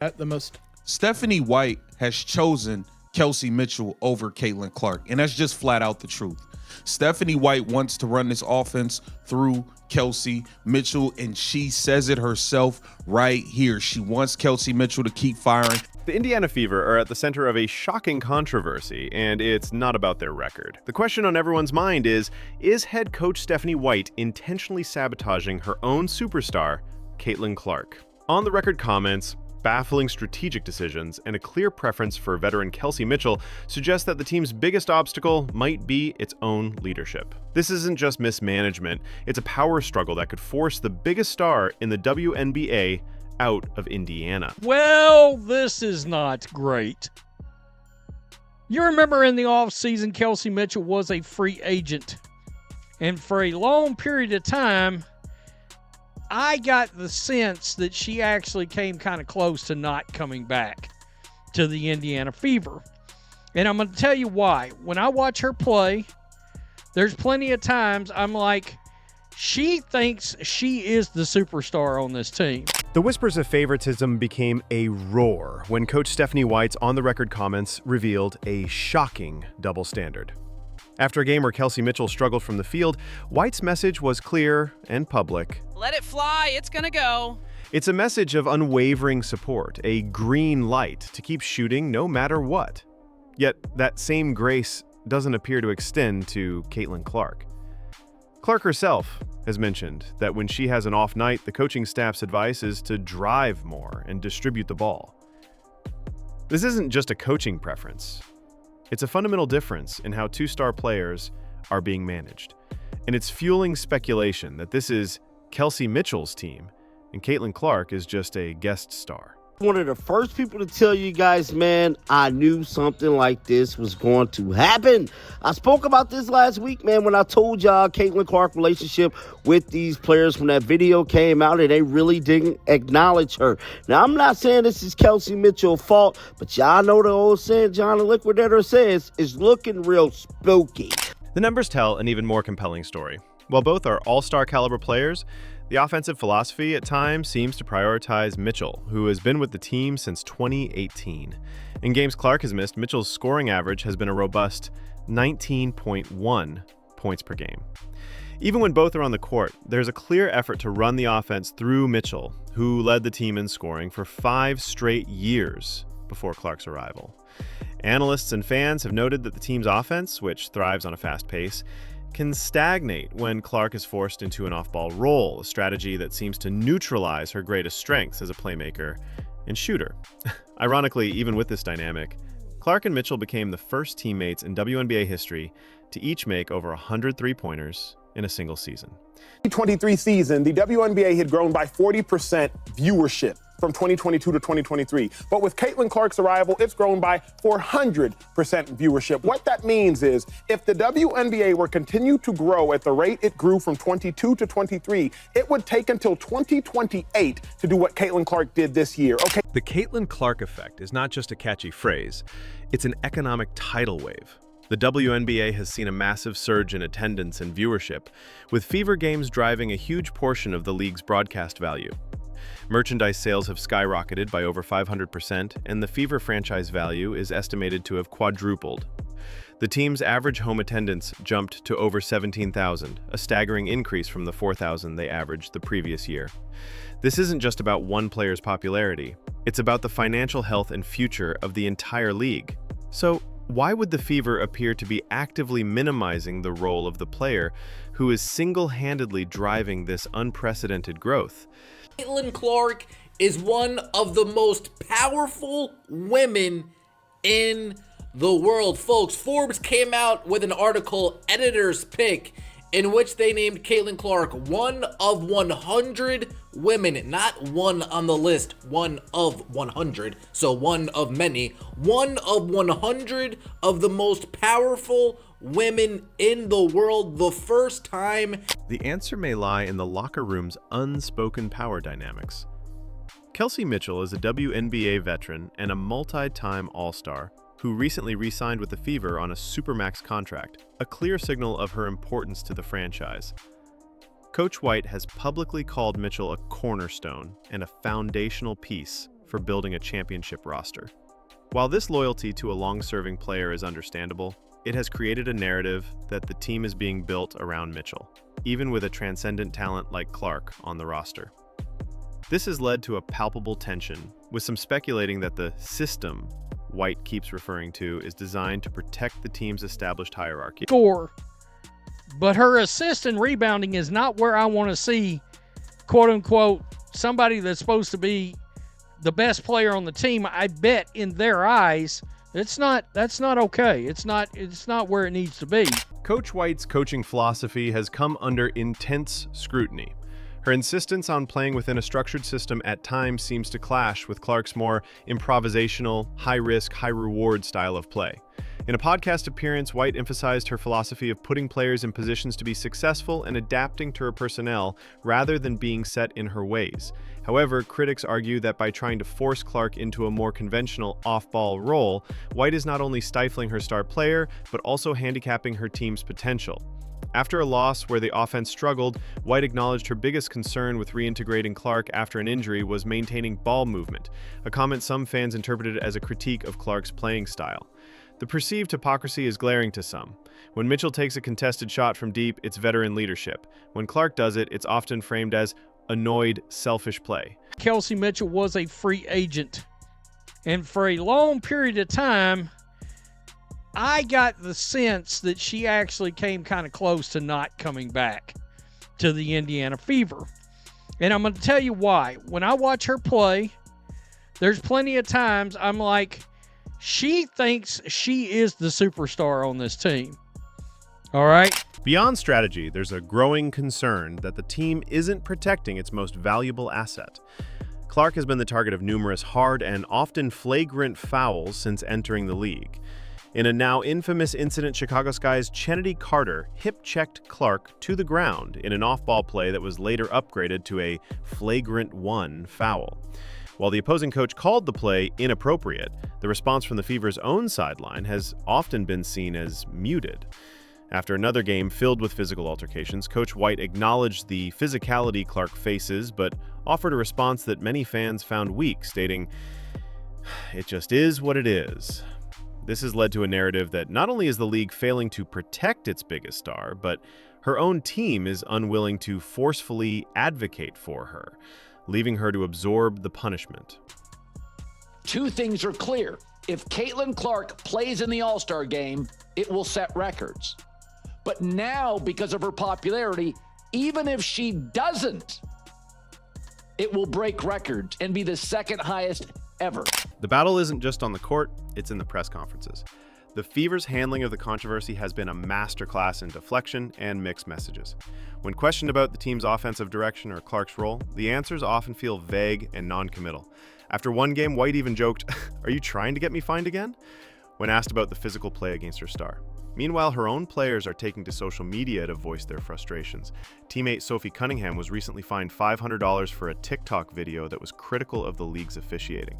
At the most. Stephanie White has chosen Kelsey Mitchell over Caitlyn Clark, and that's just flat out the truth. Stephanie White wants to run this offense through Kelsey Mitchell, and she says it herself right here. She wants Kelsey Mitchell to keep firing. The Indiana Fever are at the center of a shocking controversy, and it's not about their record. The question on everyone's mind is head coach Stephanie White intentionally sabotaging her own superstar, Caitlyn Clark? On-the-record comments, baffling strategic decisions, and a clear preference for veteran Kelsey Mitchell suggest that the team's biggest obstacle might be its own leadership. This isn't just mismanagement, it's a power struggle that could force the biggest star in the WNBA out of Indiana. Well, this is not great. You remember in the offseason, Kelsey Mitchell was a free agent. And for a long period of time, I got the sense that she actually came kind of close to not coming back to the Indiana Fever. And I'm going to tell you why. When I watch her play, there's plenty of times I'm like, she thinks she is the superstar on this team. The whispers of favoritism became a roar when Coach Stephanie White's on-the-record comments revealed a shocking double standard. After a game where Kelsey Mitchell struggled from the field, White's message was clear and public. Let it fly, it's gonna go. It's a message of unwavering support, a green light to keep shooting no matter what. Yet that same grace doesn't appear to extend to Caitlyn Clark. Clark herself has mentioned that when she has an off night, the coaching staff's advice is to drive more and distribute the ball. This isn't just a coaching preference. It's a fundamental difference in how two-star players are being managed. And it's fueling speculation that this is Kelsey Mitchell's team and Caitlyn Clark is just a guest star. One of the first people to tell you guys, man, I knew something like this was going to happen. I spoke about this last week, man, when I told y'all Caitlyn Clark relationship with these players when that video came out and they really didn't acknowledge her. Now, I'm not saying this is Kelsey Mitchell's fault, but y'all know the old saying John the Liquidator says is looking real spooky. The numbers tell an even more compelling story. While both are all-star caliber players, the offensive philosophy at times seems to prioritize Mitchell, who has been with the team since 2018. In games Clark has missed, Mitchell's scoring average has been a robust 19.1 points per game. Even when both are on the court, there's a clear effort to run the offense through Mitchell, who led the team in scoring for 5 straight years before Clark's arrival. Analysts and fans have noted that the team's offense, which thrives on a fast pace, can stagnate when Clark is forced into an off-ball role, a strategy that seems to neutralize her greatest strengths as a playmaker and shooter. Ironically, even with this dynamic, Clark and Mitchell became the first teammates in WNBA history to each make over 100 three-pointers in a single season. 2023 season, the WNBA had grown by 40% viewership from 2022 to 2023. But with Caitlyn Clark's arrival, it's grown by 400% viewership. What that means is if the WNBA were to continue to grow at the rate it grew from 22 to 23, it would take until 2028 to do what Caitlyn Clark did this year. Okay. The Caitlyn Clark effect is not just a catchy phrase, it's an economic tidal wave. The WNBA has seen a massive surge in attendance and viewership, with Fever games driving a huge portion of the league's broadcast value. Merchandise sales have skyrocketed by over 500%, and the Fever franchise value is estimated to have quadrupled. The team's average home attendance jumped to over 17,000, a staggering increase from the 4,000 they averaged the previous year. This isn't just about one player's popularity, it's about the financial health and future of the entire league. So, why would the Fever appear to be actively minimizing the role of the player who is single-handedly driving this unprecedented growth? Caitlyn Clark is one of the most powerful women in the world. Folks, Forbes came out with an article, Editor's Pick, in which they named Caitlyn Clark one of 100 women, not one on the list, one of 100, so one of many, one of 100 of the most powerful women in the world, the first time. The answer may lie in the locker room's unspoken power dynamics. Kelsey Mitchell is a WNBA veteran and a multi-time All-Star who recently re-signed with the Fever on a Supermax contract, a clear signal of her importance to the franchise. Coach White has publicly called Mitchell a cornerstone and a foundational piece for building a championship roster. While this loyalty to a long-serving player is understandable, it has created a narrative that the team is being built around Mitchell, even with a transcendent talent like Clark on the roster. This has led to a palpable tension, with some speculating that the system White keeps referring to is designed to protect the team's established hierarchy. Score. But her assist and rebounding is not where I want to see, quote unquote, somebody that's supposed to be the best player on the team. I bet in their eyes, that's not okay. It's not where it needs to be. Coach White's coaching philosophy has come under intense scrutiny. Her insistence on playing within a structured system at times seems to clash with Clark's more improvisational, high-risk, high-reward style of play. In a podcast appearance, White emphasized her philosophy of putting players in positions to be successful and adapting to her personnel rather than being set in her ways. However, critics argue that by trying to force Clark into a more conventional off-ball role, White is not only stifling her star player, but also handicapping her team's potential. After a loss where the offense struggled, White acknowledged her biggest concern with reintegrating Clark after an injury was maintaining ball movement, a comment some fans interpreted as a critique of Clark's playing style. The perceived hypocrisy is glaring to some. When Mitchell takes a contested shot from deep, it's veteran leadership. When Clark does it, it's often framed as annoyed, selfish play. Kelsey Mitchell was a free agent, and for a long period of time, I got the sense that she actually came kind of close to not coming back to the Indiana Fever. And I'm going to tell you why. When I watch her play, there's plenty of times I'm like, she thinks she is the superstar on this team. All right? Beyond strategy, there's a growing concern that the team isn't protecting its most valuable asset. Clark has been the target of numerous hard and often flagrant fouls since entering the league. In a now infamous incident, Chicago Sky's Chennedy Carter hip-checked Clark to the ground in an off-ball play that was later upgraded to a flagrant 1 foul. While the opposing coach called the play inappropriate, the response from the Fever's own sideline has often been seen as muted. After another game filled with physical altercations, Coach White acknowledged the physicality Clark faces, but offered a response that many fans found weak, stating, "It just is what it is." This has led to a narrative that not only is the league failing to protect its biggest star, but her own team is unwilling to forcefully advocate for her, leaving her to absorb the punishment. Two things are clear. If Caitlyn Clark plays in the All-Star game, it will set records. But now, because of her popularity, even if she doesn't, it will break records and be the second highest ever. The battle isn't just on the court, it's in the press conferences. The Fever's handling of the controversy has been a masterclass in deflection and mixed messages. When questioned about the team's offensive direction or Clark's role, the answers often feel vague and non-committal. After one game, White even joked, "Are you trying to get me fined again?" when asked about the physical play against her star. Meanwhile, her own players are taking to social media to voice their frustrations. Teammate Sophie Cunningham was recently fined $500 for a TikTok video that was critical of the league's officiating.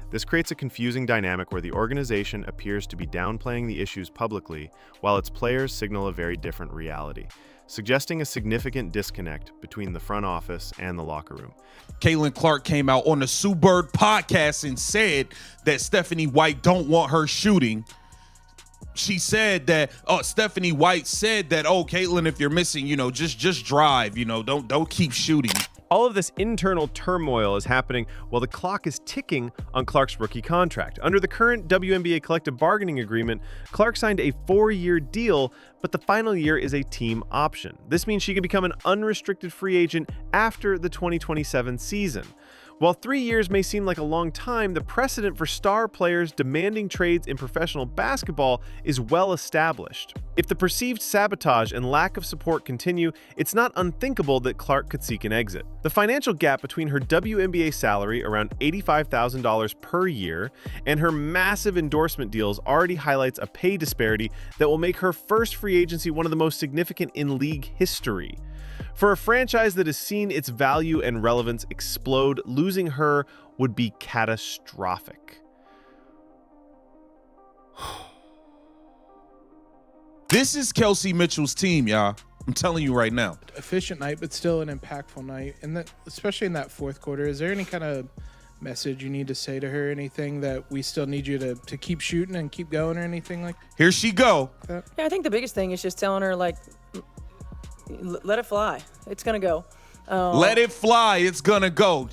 This creates a confusing dynamic where the organization appears to be downplaying the issues publicly, while its players signal a very different reality, suggesting a significant disconnect between the front office and the locker room. Caitlyn Clark came out on the Sue Bird podcast and said that Stephanie White don't want her shooting. She said that Stephanie White said that, Caitlyn, if you're missing, just drive, don't keep shooting. All of this internal turmoil is happening while the clock is ticking on Clark's rookie contract. Under the current WNBA collective bargaining agreement, Clark signed a 4-year deal, but the final year is a team option. This means she can become an unrestricted free agent after the 2027 season. While 3 years may seem like a long time, the precedent for star players demanding trades in professional basketball is well established. If the perceived sabotage and lack of support continue, it's not unthinkable that Clark could seek an exit. The financial gap between her WNBA salary, around $85,000 per year, and her massive endorsement deals already highlights a pay disparity that will make her first free agency one of the most significant in league history. For a franchise that has seen its value and relevance explode, losing her would be catastrophic. This is Kelsey Mitchell's team, y'all. I'm telling you right now. Efficient night, but still an impactful night. And that, especially in that fourth quarter, is there any kind of message you need to say to her? Anything that we still need you to keep shooting and keep going or anything like that? Here she go. Yeah, I think the biggest thing is just telling her, like, let it fly. It's going to go. Let it fly. It's going to go.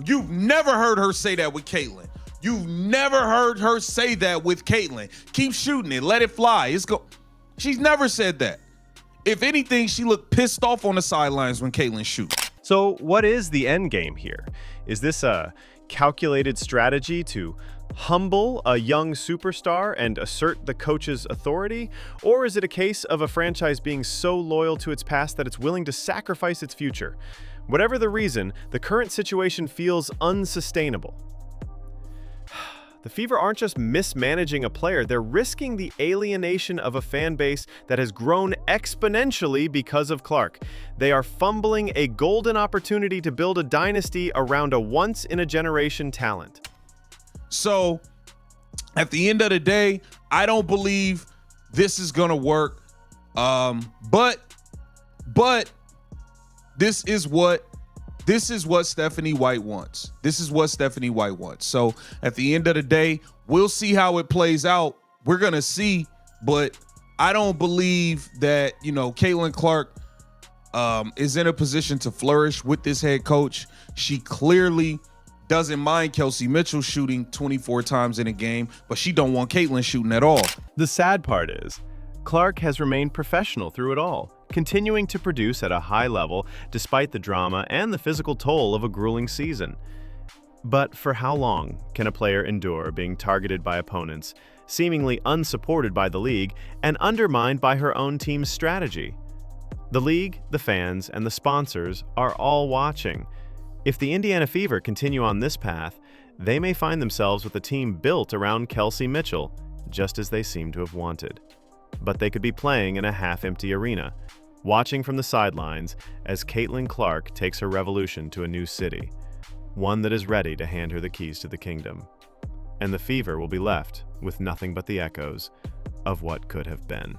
You've never heard her say that with Caitlyn. You've never heard her say that with Caitlyn. Keep shooting it. Let it fly. She's never said that. If anything, she looked pissed off on the sidelines when Caitlyn shoots. So what is the end game here? Is this a calculated strategy to humble a young superstar and assert the coach's authority? Or is it a case of a franchise being so loyal to its past that it's willing to sacrifice its future? Whatever the reason, the current situation feels unsustainable. The Fever aren't just mismanaging a player, they're risking the alienation of a fan base that has grown exponentially because of Clark. They are fumbling a golden opportunity to build a dynasty around a once-in-a-generation talent. So, at the end of the day, I don't believe this is going to work. But this is what Stephanie White wants. This is what Stephanie White wants. So at the end of the day, we'll see how it plays out. We're going to see, but I don't believe that, Caitlyn Clark is in a position to flourish with this head coach. She clearly doesn't mind Kelsey Mitchell shooting 24 times in a game, but she don't want Caitlyn shooting at all. The sad part is, Clark has remained professional through it all, continuing to produce at a high level despite the drama and the physical toll of a grueling season. But for how long can a player endure being targeted by opponents, seemingly unsupported by the league, and undermined by her own team's strategy? The league, the fans, and the sponsors are all watching. If the Indiana Fever continue on this path, they may find themselves with a team built around Kelsey Mitchell, just as they seem to have wanted. But they could be playing in a half-empty arena, watching from the sidelines as Caitlyn Clark takes her revolution to a new city, one that is ready to hand her the keys to the kingdom. And the Fever will be left with nothing but the echoes of what could have been.